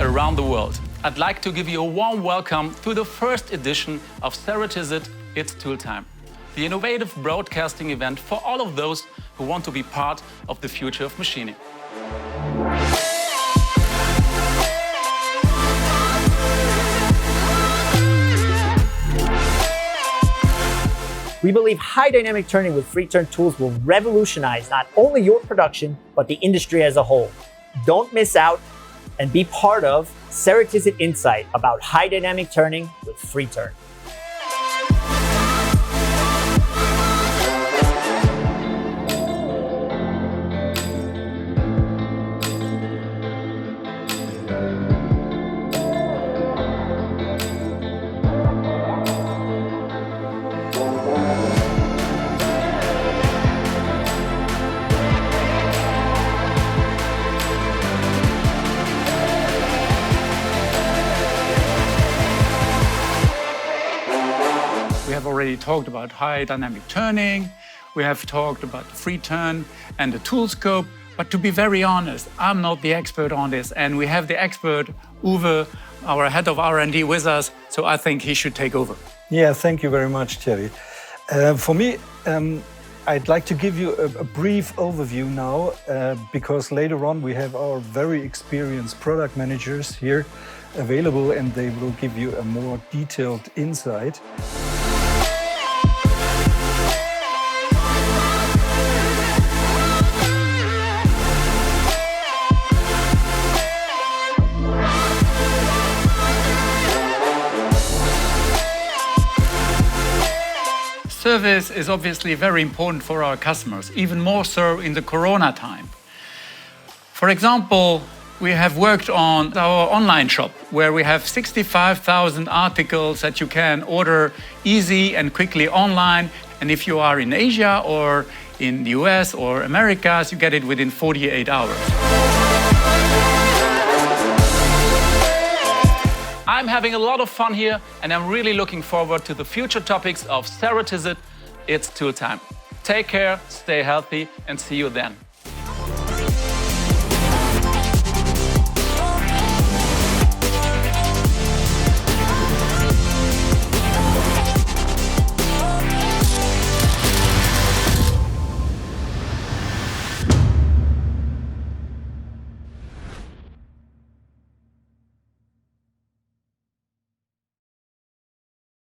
machining around the world. I'd like to give you a warm welcome to the first edition of CERATIZIT, It's Tool Time, the innovative broadcasting event for all of those who want to be part of the future of machining. We believe high dynamic turning with free turn tools will revolutionize not only your production, but the industry as a whole. Don't miss out and be part of CERATIZIT Insight about high dynamic turning with free turn. We have already talked about high dynamic turning, we have talked about the free turn and the tool scope, but to be very honest, I'm not the expert on this, and we have the expert, Uwe, our head of R&D with us, so I think he should take over. Yeah, thank you very much, Thierry. For me, I'd like to give you a brief overview now, because later on we have our very experienced product managers here available, and they will give you a more detailed insight. Service is obviously very important for our customers, even more so in the Corona time. For example, we have worked on our online shop, where we have 65,000 articles that you can order easy and quickly online. And if you are in Asia or in the US or Americas, you get it within 48 hours. I'm having a lot of fun here, and I'm really looking forward to the future topics of CERATIZIT. It's Tool Time. Take care, stay healthy, and see you then.